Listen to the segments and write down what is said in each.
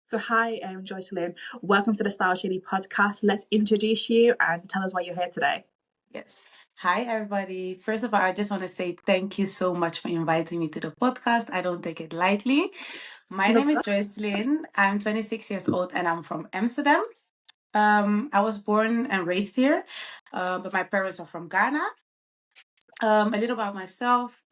So, hi, I'm Jocelyn. Welcome to the Style Shady podcast. Let's introduce you and tell us why you're here today. Yes. Hi, everybody. First of all, I just want to say thank you so much for inviting me to the podcast. I don't take it lightly. My No name is problem. Jocelyn. I'm 26 years old and I'm from Amsterdam. I was born and raised here, but my parents are from Ghana. A little about myself.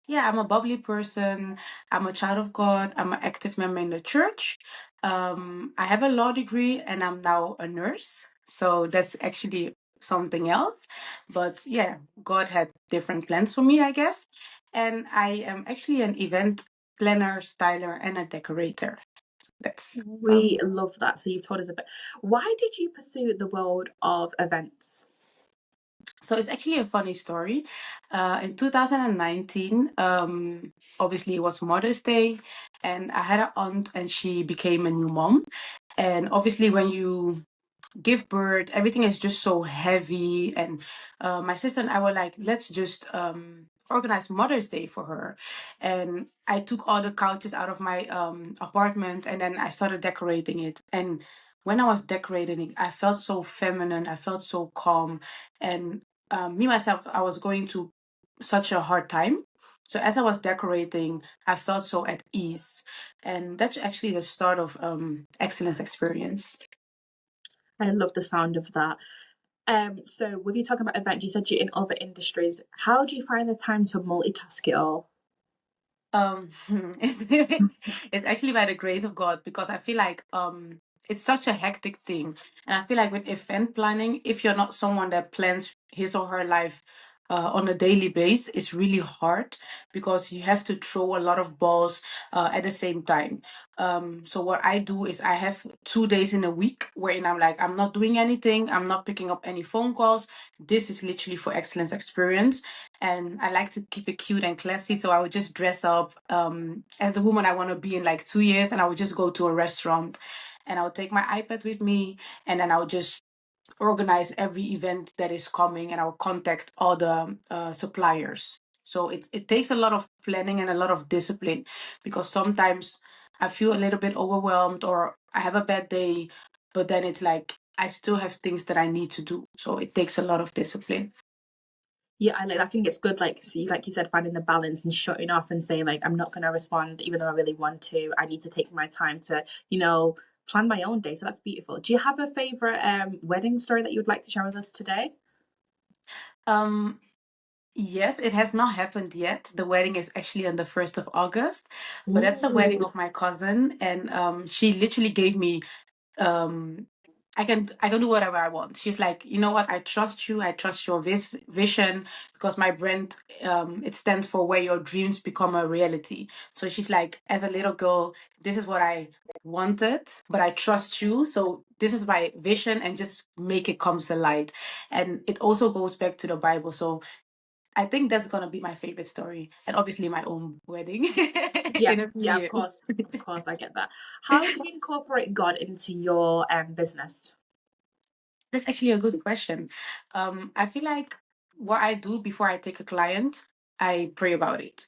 Yeah, I'm a bubbly person. I'm a child of God. I'm an active member in the church. I have a law degree and I'm now a nurse. So that's actually something else. But yeah, God had different plans for me, I guess. And I am actually an event planner, styler, and a decorator. That's about We me. love that. So, you've told us a bit. Why did you pursue the world of events? So it's actually a funny story. In 2019, obviously it was Mother's Day, and I had an aunt, and she became a new mom. And obviously, when you give birth, everything is just so heavy. And my sister and I were like, let's just organize Mother's Day for her. And I took all the couches out of my apartment, and then I started decorating it. And when I was decorating it, I felt so feminine. I felt so calm. And me myself, I was going to such a hard time. So as I was decorating, I felt so at ease, and that's actually the start of excellence experience. I love the sound of that. So, with you talking about events, you said you're in other industries. How do you find the time to multitask it all? Um, it's actually by the grace of God because I feel like it's such a hectic thing. And I feel like with event planning, if you're not someone that plans his or her life on a daily basis, it's really hard because you have to throw a lot of balls at the same time. So what I do is I have 2 days in a week wherein I'm like, I'm not doing anything, I'm not picking up any phone calls. This is literally for excellence experience, and I like to keep it cute and classy. So I would just dress up as the woman I want to be in like 2 years, and I would just go to a restaurant, and I would take my iPad with me, and then I would just organize every event that is coming, and I would contact all the suppliers. So it takes a lot of planning and a lot of discipline because sometimes I feel a little bit overwhelmed or I have a bad day, but then it's like I still have things that I need to do. So it takes a lot of discipline. Yeah, I think it's good, like you said, finding the balance and shutting off and saying like I'm not going to respond, even though I really want to. I need to take my time to, plan my own day. So that's beautiful. Do you have a favorite wedding story that you would like to share with us today? Um, Yes, it has not happened yet. The wedding is actually on the 1st of August, but that's the wedding Ooh. of my cousin, and she literally gave me um I can do whatever I want. She's like, you know what? I trust you. I trust your vision because my brand it stands for where your dreams become a reality. So she's like, as a little girl, this is what I wanted, but I trust you. So this is my vision, and just make it come to light. And it also goes back to the Bible. So I think that's gonna be my favorite story, and obviously my own wedding Yeah, in a few yeah, years. of course, I get that. How do you incorporate God into your business? That's actually a good question. I feel like what I do before I take a client, I pray about it.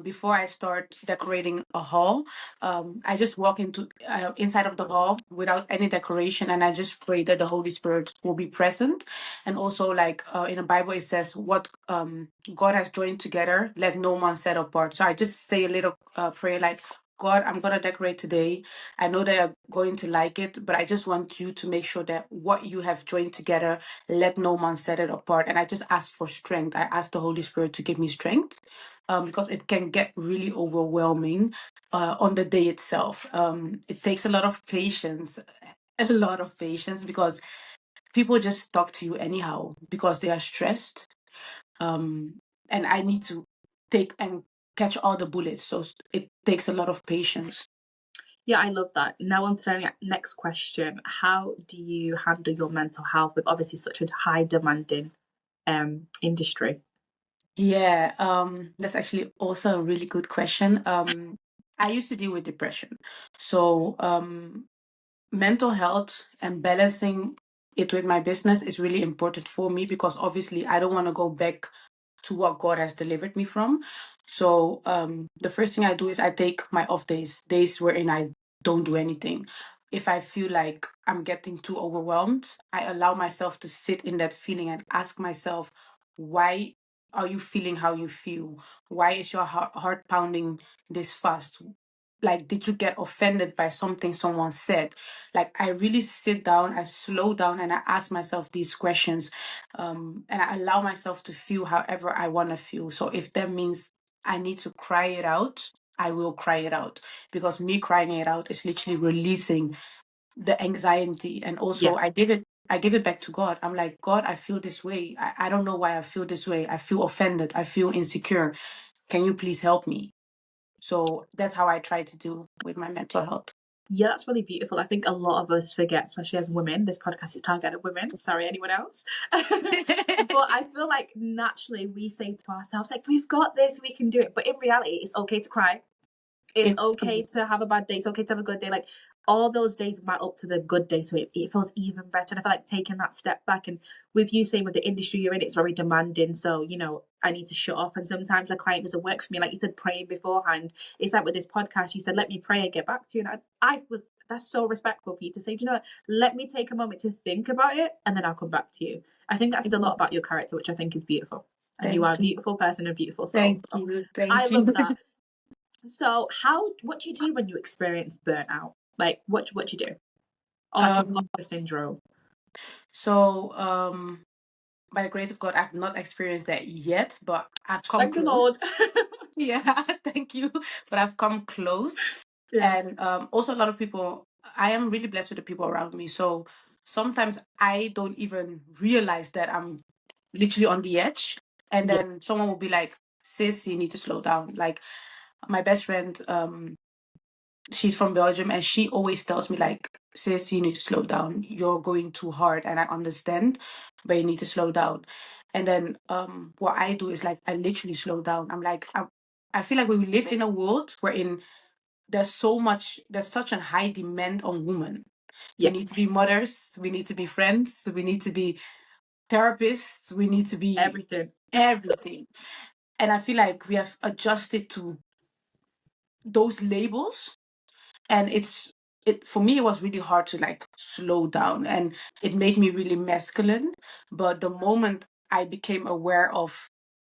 Before I start decorating a hall, I just walk into inside of the hall without any decoration, and I just pray that the Holy Spirit will be present. And also, like in the Bible, it says, "What God has joined together, let no man set apart." So I just say a little prayer like, "God, I'm gonna decorate today. I know they are going to like it, but I just want you to make sure that what you have joined together, let no man set it apart." And I just ask for strength. I ask the Holy Spirit to give me strength because it can get really overwhelming on the day itself. It takes a lot of patience, a lot of patience because people just talk to you anyhow because they are stressed. And I need to take and catch all the bullets. So it takes a lot of patience. Yeah, I love that. Now on to the next question. How do you handle your mental health with obviously such a high demanding industry? Yeah, that's actually also a really good question. I used to deal with depression. So, mental health and balancing it with my business is really important for me because obviously I don't want to go back to what God has delivered me from. So, the first thing I do is I take my off days, days wherein I don't do anything. If I feel like I'm getting too overwhelmed, I allow myself to sit in that feeling and ask myself, why are you feeling how you feel? Why is your heart pounding this fast? Like, did you get offended by something someone said? Like, I really sit down, I slow down, and I ask myself these questions. And I allow myself to feel however I want to feel. So if that means I need to cry it out, I will cry it out, because me crying it out is literally releasing the anxiety. And also Yeah. I give it back to God. I'm like, God, I feel this way. I don't know why I feel this way. I feel offended. I feel insecure. Can you please help me? So that's how I try to do with my mental health. Yeah, that's really beautiful. I think a lot of us forget, especially as women, this podcast is targeted women. Sorry, anyone else. But I feel like naturally we say to ourselves, like, we've got this, we can do it. But in reality, it's okay to cry. It's It okay is. to have a bad day. It's okay to have a good day. Like, all those days matter up to the good day. So it feels even better. And I feel like taking that step back, and with you saying with the industry you're in, it's very demanding. So, I need to shut off. And sometimes a client doesn't work for me. Like you said, praying beforehand. It's like with this podcast, you said, let me pray and get back to you. And that's so respectful for you to say, do you know what? Let me take a moment to think about it and then I'll come back to you. I think that says a lot about your character, which I think is beautiful. And you are Thank a you. beautiful person, a beautiful soul. Thank So you. I Thank you. love that. So what do you do when you experience burnout? Like what do you do? Or like um imposter syndrome? so by the grace of God, I've not experienced that yet, but I've come Thank the Lord. close. Yeah, thank you. But I've come close. Yeah. And also a lot of people, I am really blessed with the people around me. So sometimes I don't even realize that I'm literally on the edge. And Yeah. then someone will be like, sis, you need to slow down. Like my best friend, she's from Belgium, and she always tells me like, sis, you need to slow down. You're going too hard, and I understand, but you need to slow down. And then what I do is like I literally slow down. I feel like we live in a world wherein there's such a high demand on women. We Yeah. need to be mothers, we need to be friends, we need to be therapists, we need to be Everything. everything. And I feel like we have adjusted to those labels, and it for me it was really hard to like slow down, and it made me really masculine. But the moment I became aware of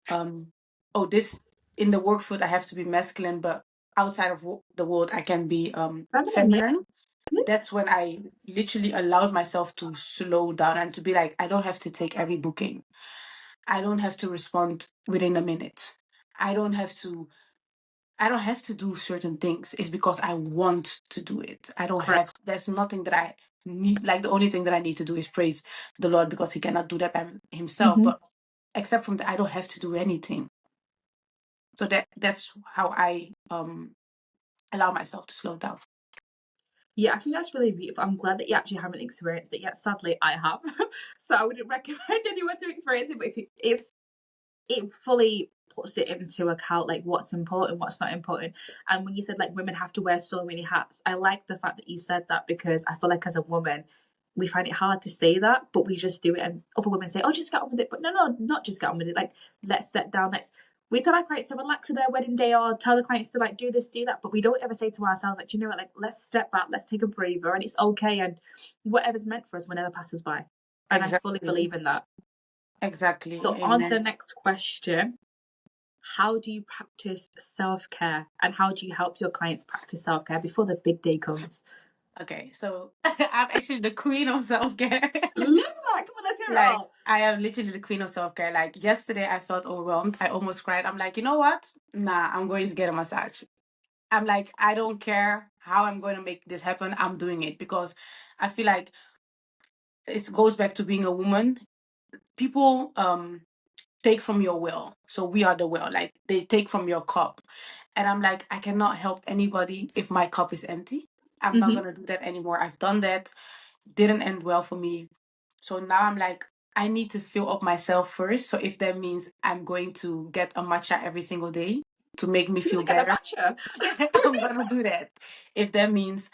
um oh, this, in the work field I have to be masculine, but outside of the world I can be Feminine, yeah. feminine, that's when I literally allowed myself to slow down and to be like, I don't have to take every booking, I don't have to respond within a minute, i don't have to I don't have to do certain things. It's because I want to do it. I don't Correct. have, there's nothing that I need. Like the only thing that I need to do is praise the Lord, because he cannot do that by himself. Mm-hmm. But except from that, I don't have to do anything. So that's how I allow myself to slow down. Yeah, I think that's really beautiful. I'm glad that you actually haven't experienced it yet. Sadly, I have. So I wouldn't recommend anyone to experience it, but if it fully puts it into account, like what's important, what's not important. And when you said like women have to wear so many hats, I like the fact that you said that, because I feel like as a woman we find it hard to say that, but we just do it. And other women say, oh, just get on with it. But no, not just get on with it. Like, let's set down, we tell our clients to relax to their wedding day, or tell the clients to like do this, do that, but we don't ever say to ourselves, like, do you know what, like, let's step back, let's take a breather, and it's okay, and whatever's meant for us will never pass us by. And I fully Exactly. believe in that. Exactly. So on to the Amen. next question. How do you practice self-care, and how do you help your clients practice self-care before the big day comes? Okay. So I'm actually the queen of self-care. Love that. Come on, let's hear it Like, all. I am literally the queen of self-care. Like yesterday I felt overwhelmed. I almost cried. I'm like, you know what? Nah, I'm going to get a massage. I'm like, I don't care how I'm going to make this happen. I'm doing it, because I feel like it goes back to being a woman. People take from your well. So we are the well. Like, they take from your cup. And I'm like, I cannot help anybody if my cup is empty. I'm not Mm-hmm. going to do that anymore. I've done that. Didn't end well for me. So now I'm like, I need to fill up myself first. So if that means I'm going to get a matcha every single day to make me You feel look at the better, matcha. I'm gonna do that. If that means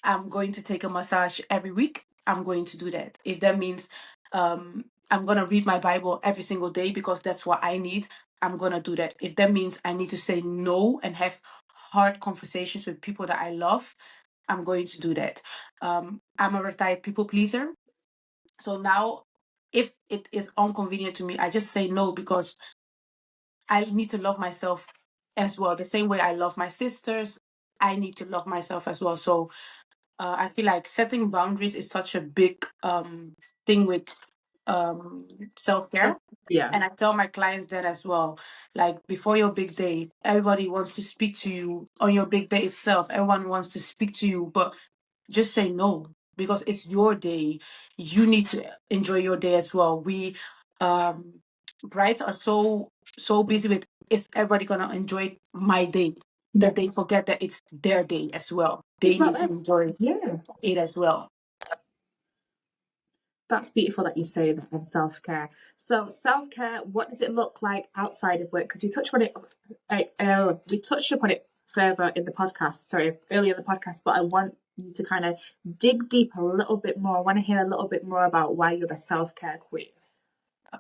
I'm going to take a massage every week, I'm going to do that. If that means I'm gonna read my Bible every single day because that's what I need, I'm gonna do that. If that means I need to say no and have hard conversations with people that I love, I'm going to do that. I'm a retired people pleaser. So now, if it is inconvenient to me, I just say no, because I need to love myself as well. The same way I love my sisters, I need to love myself as well. So I feel like setting boundaries is such a big thing with um, self care. Yeah. And I tell my clients that as well. Like, before your big day, everybody wants to speak to you. On your big day itself, everyone wants to speak to you, but just say no, because it's your day. You need to enjoy your day as well. We brides are so busy with, is everybody gonna enjoy my day, Yeah. that they forget that it's their day as well. It's They about need to them. enjoy Yeah. it as well. That's beautiful that you say that in self care. So self care, what does it look like outside of work? Because we touched on it, we touched upon it further in the podcast. Sorry, earlier in the podcast, but I want you to kind of dig deep a little bit more. I want to hear a little bit more about why you're the self care queen.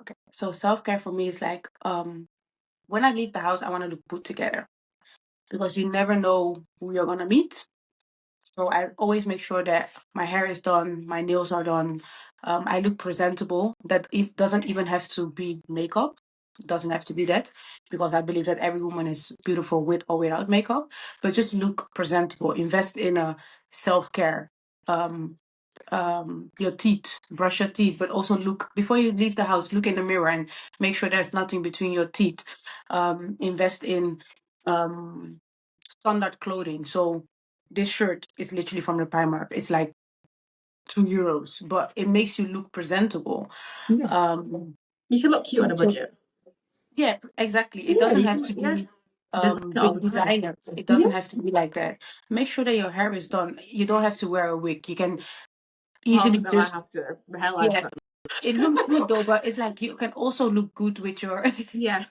Okay. So self-care for me is like, when I leave the house, I want to look put together, because you never know who you're gonna meet. So I always make sure that my hair is done, my nails are done, I look presentable. That it doesn't even have to be makeup. It doesn't have to be that, because I believe that every woman is beautiful with or without makeup. But just look presentable. Invest in a self-care. Um, your teeth, brush your teeth, but also look before you leave the house, look in the mirror and make sure there's nothing between your teeth. Invest in um standard clothing. So this shirt is literally from the Primark. It's like €2, but it makes you look presentable. Yeah. Um, You can look cute on a so budget. yeah, exactly. It Yeah, doesn't you have can. to Yeah, be design it all big the time. designer. It Yeah, doesn't have to be like that. Make sure that your hair is done. You don't have to wear a wig. You can oh easily no, I just, have to. My hairline's yeah. not. It looks good though, but it's like you can also look good with your Yeah,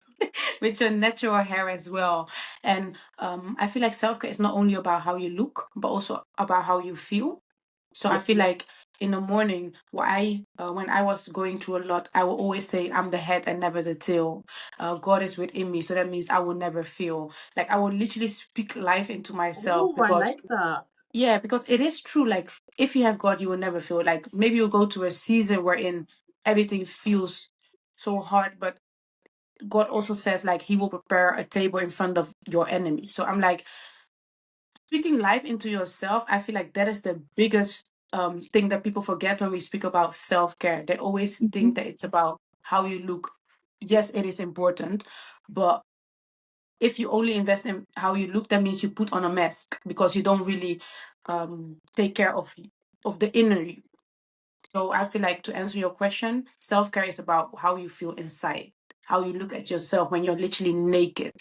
with your natural hair as well. And I feel like self care is not only about how you look, but also about how you feel. So I yeah. feel like in the morning, when I was going through a lot, I will always say, I'm the head and never the tail. God is within me, so that means I will never feel. Like, I will literally speak life into myself, Oh, I because like that. yeah, because it is true. Like, if you have God, you will never feel. Like, maybe you'll go to a season wherein everything feels so hard, but God also says like He will prepare a table in front of your enemies. So I'm like, speaking life into yourself. I feel like that is the biggest thing that people forget when we speak about self care. They always think Mhm. that it's about how you look. Yes, it is important, but if you only invest in how you look, that means you put on a mask, because you don't really take care of the inner you. So I feel like, to answer your question, self care is about how you feel inside, how you look at yourself when you're literally naked.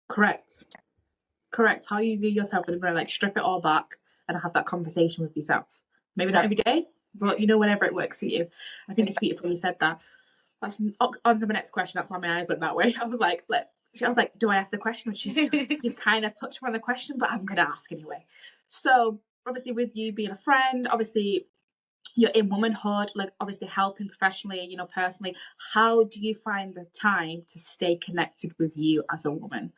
Correct. Correct. How you view yourself in the mirror, like strip it all back and have that conversation with yourself. Maybe not every Exactly. day, but whenever it works for you. I think it's Exactly. beautiful you said that. That's on to my next question. That's why my eyes went that way. I was like, do I ask the question? But she's kind of touched on the question, but I'm gonna ask anyway. So obviously, with you being a friend, obviously you're in womanhood, like obviously helping professionally, personally. How do you find the time to stay connected with you as a woman?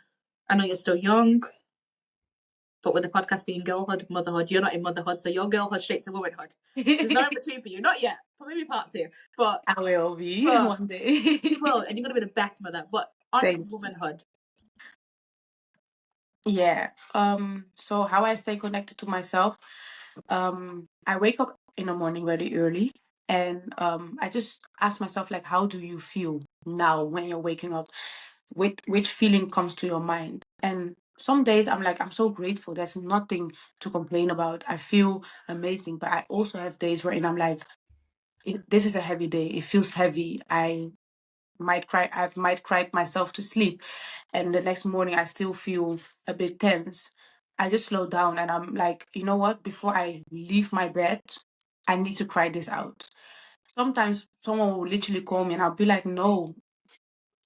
I know you're still young, but with the podcast being girlhood, motherhood, you're not in motherhood, so you're girlhood straight to womanhood. There's no in between for you, not yet. But maybe part two. But I will be but one day. you will, and you're gonna be the best mother. But on Thank you. womanhood, Yeah. So how I stay connected to myself, I wake up in the morning very early, and I just ask myself, like, how do you feel now when you're waking up? Which feeling comes to your mind? And some days I'm like, I'm so grateful. There's nothing to complain about. I feel amazing. But I also have days wherein I'm like, this is a heavy day. It feels heavy. I might cry myself to sleep, and the next morning I still feel a bit tense. I just slow down and I'm like, you know what? Before I leave my bed, I need to cry this out. Sometimes someone will literally call me and I'll be like, no,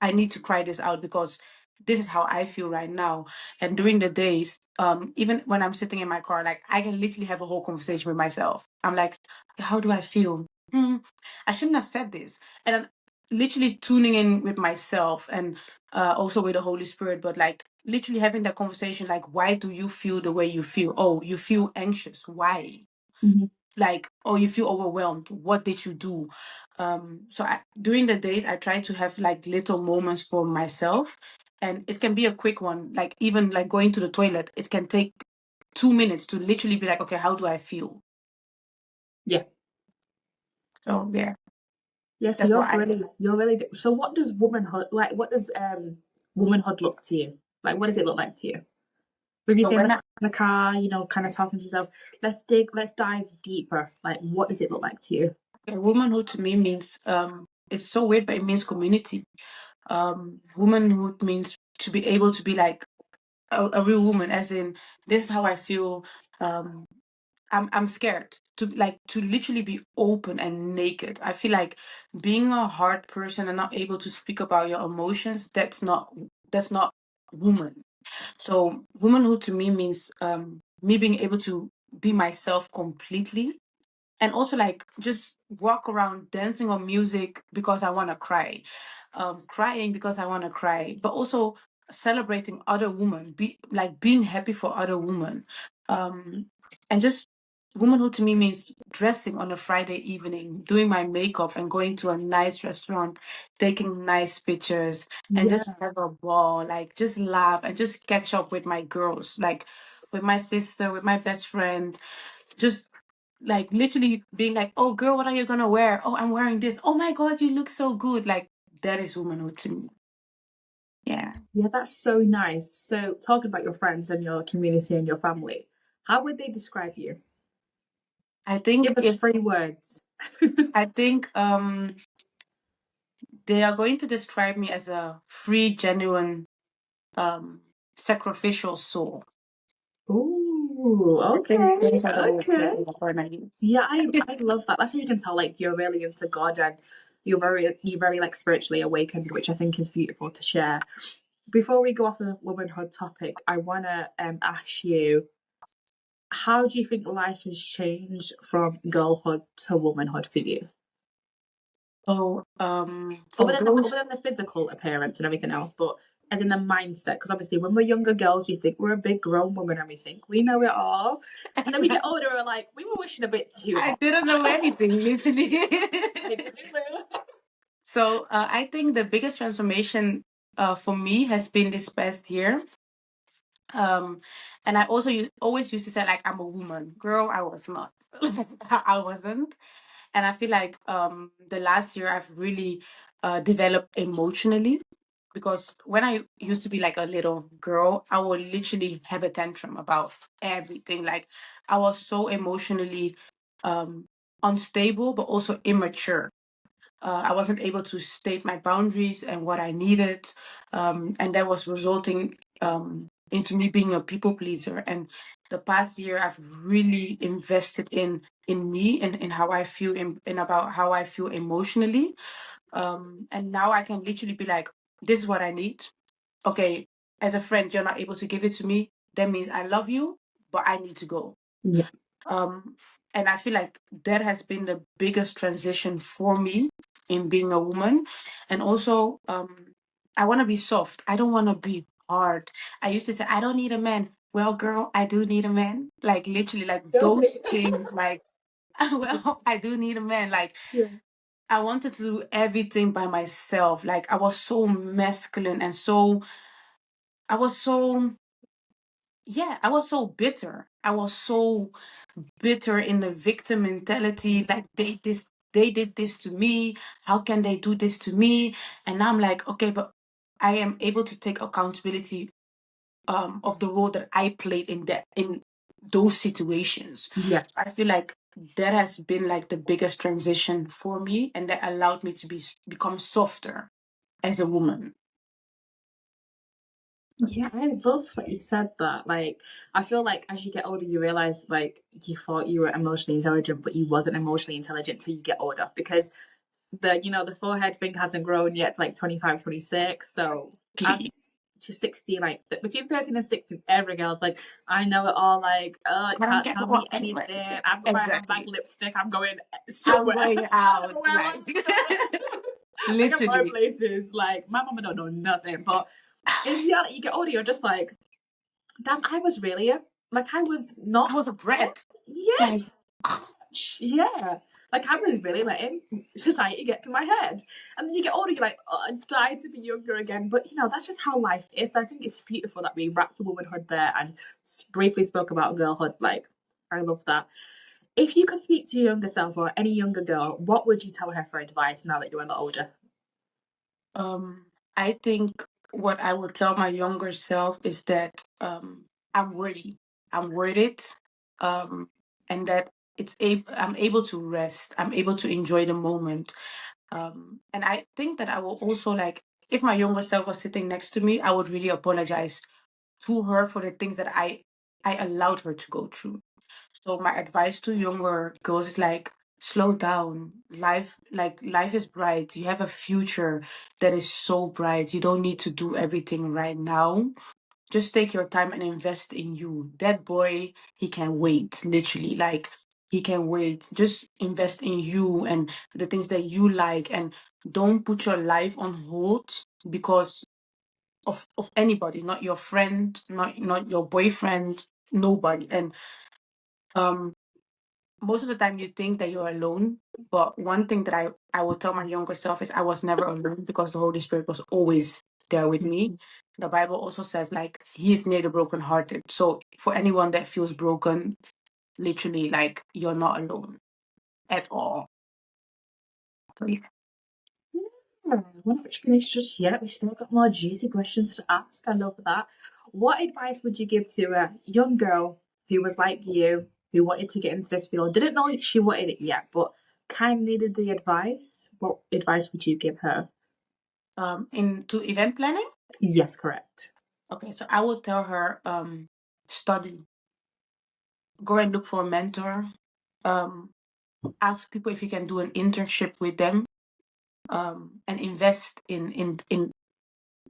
I need to cry this out, because this is how I feel right now. And during the days, even when I'm sitting in my car, like, I can literally have a whole conversation with myself. I'm like, how do I feel? Hmm, I shouldn't have said this. And I'm literally tuning in with myself, and also with the Holy Spirit, but like literally having that conversation, like, why do you feel the way you feel? Oh, you feel anxious. Why? Mhm. Like, oh, you feel overwhelmed. What did you do? So during the days, I try to have like little moments for myself, and it can be a quick one. Like even like going to the toilet, it can take 2 minutes to literally be like, okay, how do I feel? Yeah. So yeah, Yeah, so that's what I. you're really so what does womanhood like what does womanhood look to you? Like what does it look like to you? With you So saying when I, the car, you know, kind of talking to yourself, let's dive deeper. Like what does it look like to you? womanhood to me means it's so weird, but it means community. Womanhood means to be able to be like a real woman, as in this is how I feel. Um, I'm scared to literally be open and naked. I feel like being a hard person and not able to speak about your emotions, that's not woman. So womanhood to me means me being able to be myself completely, and also like just walk around dancing on music because I want to cry, crying because I want to cry, but also celebrating other women, be like being happy for other women, um, and just womanhood to me means dressing on a Friday evening, doing my makeup and going to a nice restaurant, taking nice pictures, and Yeah. just have a ball, like just laugh and just catch up with my girls, like with my sister, with my best friend, just like literally being like, oh girl, what are you gonna wear? Oh, I'm wearing this. Oh my god, you look so good. Like that is womanhood to me. Yeah. Yeah, that's so nice. So talking about your friends and your community and your family, how would they describe you? I think Give us if 3 words. I think they are going to describe me as a free, genuine, um sacrificial soul. Ooh, I think okay, those are the words that okay. I'm gonna use. Yeah, I love that. That's how you can tell like you're really into God and you're very like spiritually awakened, which I think is beautiful to share. Before we go off the womanhood topic, I wanna ask you, how do you think life has changed from girlhood to womanhood for you? So Other for than the those other than the physical appearance and everything else, but as in the mindset, because obviously when we're younger girls, we think we're a big grown woman and we think we know it all. And then we get older, we're like, we were wishing a bit too I much. didn't know anything, literally. Like, Lulu. So I think the biggest transformation for me has been this past year. Um, and I also always used to say like I'm a woman, girl. I was not. I wasn't, and I feel like the last year I've really developed emotionally, because when I used to be like a little girl, I would literally have a tantrum about everything. Like I was so emotionally um unstable, but also immature. I wasn't able to state my boundaries and what I needed, and that was resulting into me being a people pleaser. And the past year, I've really invested in me and in how I feel in about how I feel emotionally. And now I can literally be like, "This is what I need." Okay, as a friend, you're not able to give it to me. That means I love you, but I need to go. Yeah. Um, and I feel like that has been the biggest transition for me in being a woman. And also, I want to be soft. I don't want to be hard. I used to say, I don't need a man. Well, girl, I do need a man. Like, literally, like Guilty. those things, like, well, I do need a man. Like, Yeah. I wanted to do everything by myself. Like, I was so masculine and so, I was so, yeah, I was so bitter. I was so bitter in the victim mentality, like they did this to me, how can they do this to me? And now I'm like, okay, but I am able to take accountability of the role that I played in those situations. Yeah. I feel like that has been like the biggest transition for me, and that allowed me to become softer as a woman. Yeah, I love that you said that. Like, I feel like as you get older, you realize like you thought you were emotionally intelligent, but you wasn't emotionally intelligent till you get older because the forehead thing hasn't grown yet, like 25, 26. So as to 16, like between 13 and 16, every girl's like, I know it all. Like, I don't can't care tell me what anyone anything. says. I've got my handbag, Exactly. lipstick. I'm going I'm somewhere. going I'm out, gonna wear like London. Like I'm going literally. places. Like my mama don't know nothing, but In reality, you get older, you're just like, damn, I was really a, like I was I not. was a brat. Like, Yes, yeah. Like I was really letting society get to my head, and then you get older, you're like, oh, I died to be younger again. But you know, that's just how life is. I think it's beautiful that we wrapped womanhood there and briefly spoke about girlhood. Like, I love that. If you could speak to your younger self or any younger girl, what would you tell her for advice now that you're a lot older? um, I think what I would tell my younger self is that I'm worthy. I'm worth it. Um, and that I'm able to rest. I'm able to enjoy the moment. And I think that I will also like, if my younger self was sitting next to me, I would really apologize to her for the things that I allowed her to go through. So my advice to younger girls is like, slow down. Life is bright. You have a future that is so bright. You don't need to do everything right now. Just take your time and invest in you. That boy, he can wait, literally. Like, he can wait. Just invest in you and the things that you like, and don't put your life on hold because of anybody, not your friend, not your boyfriend, nobody. And um most of the time you think that you're alone, but one thing that I will tell my younger self is I was never alone because the Holy Spirit was always there with me. The Bible also says like he is near the brokenhearted. So for anyone that feels broken, literally, like, you're not alone at all. So yeah. Yeah, we're not finished just yet. We still got more juicy questions to ask. I love that. What advice would you give to a young girl who was like you, who wanted to get into this field, didn't know she wanted it yet, but kind of needed the advice? What advice would you give her? Into event planning. Yes, correct. Okay, so I would tell her study, go and look for a mentor, um ask people if you can do an internship with them, and invest in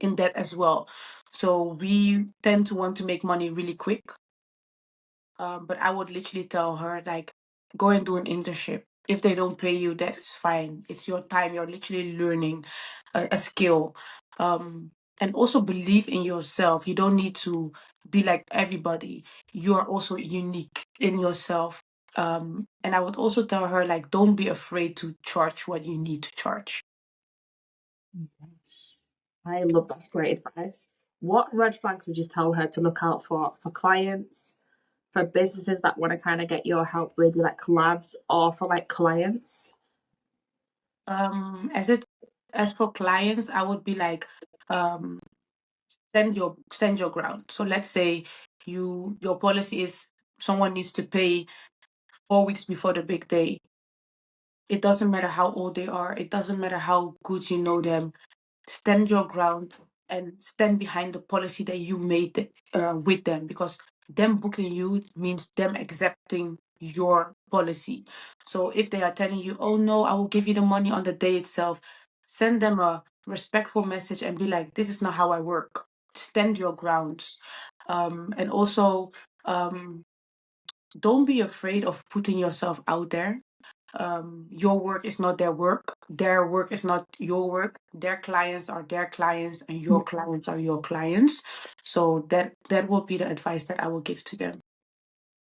that as well. So we tend to want to make money really quick, but I would literally tell her like, go and do an internship. If they don't pay you, that's fine. It's your time. You're literally learning a skill, and also believe in yourself. You don't need to be like everybody. You are also unique in yourself. And I would also tell her like, don't be afraid to charge what you need to charge. Yes. I love that's great advice. What red flags would you tell her to look out for clients, for businesses that want to kind of get your help, maybe like collabs, or for like clients? As for clients, I would be like, um, stand your ground. So let's say your policy is someone needs to pay 4 weeks before the big day. It doesn't matter how old they are. It doesn't matter how good you know them. Stand your ground and stand behind the policy that you made with them, because them booking you means them accepting your policy. So if they are telling you, oh no, I will give you the money on the day itself, send them a respectful message and be like, this is not how I work. Stand your grounds. And also, um, don't be afraid of putting yourself out there. Your work is not their work is not your work, their clients are their clients, and your clients are your clients. So that will be the advice that I will give to them.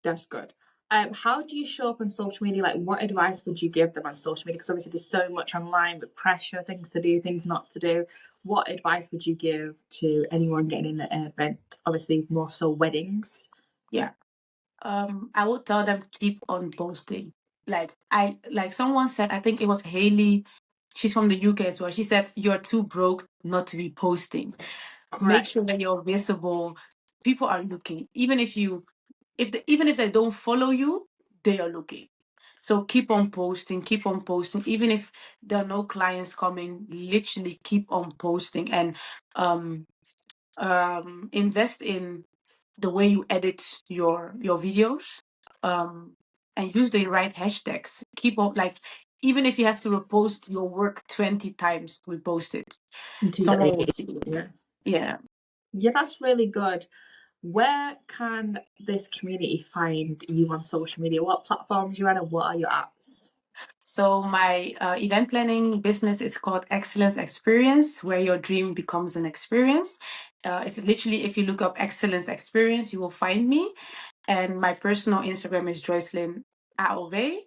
That's good. How do you show up on social media? Like, what advice would you give them on social media? Because obviously, there's so much online with pressure, things to do, things not to do. What advice would you give to anyone getting in the event? Obviously, more so weddings. Yeah. I would tell them, keep on posting. Like someone said, I think it was Haley, she's from the UK as well, she said, you're too broke not to be posting. Make sure Correct. that you're visible. People are looking. Even if they don't follow you, they are looking. So keep on posting, keep on posting. Even if there are no clients coming, literally keep on posting, and um invest in the way you edit your videos, um and use the right hashtags. Keep on, like, even if you have to repost your work 20 times, repost it. Until you get Someone will the see it. yes. Yeah. Yeah, that's really good. Where can this community find you on social media? What platforms you're on and what are your apps? So my event planning business is called Excellence Experience, where your dream becomes an experience. It's literally, if you look up excellence experience, you will find me. And my personal Instagram is Jocelyn AOV.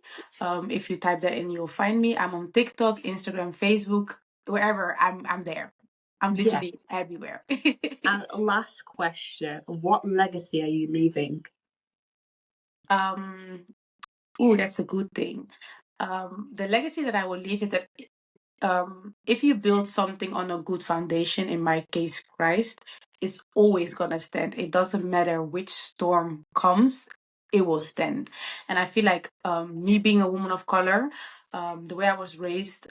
If you type that in, you'll find me. I'm on TikTok, Instagram, Facebook, wherever. I'm there. I'm Yeah. literally everywhere. And last question, what legacy are you leaving? um, oh, that's a good thing. The legacy that I will leave is that if you build something on a good foundation, in my case, Christ, it's always gonna stand. It doesn't matter which storm comes, it will stand. And I feel like me being a woman of color, the way I was raised,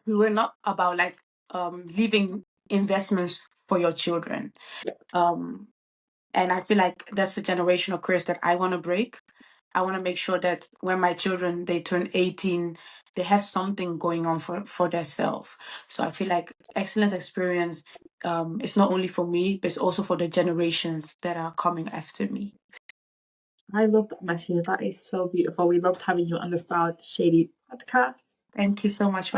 we were not about like leaving investments for your children. Um, and I feel like that's a generational curse that I want to break. I want to make sure that when my children they turn 18, they have something going on for themselves. So I feel like excellence experience is not only for me, but it's also for the generations that are coming after me. I love that message. That is so beautiful. We loved having you on the Style Shady podcast. Thank you so much.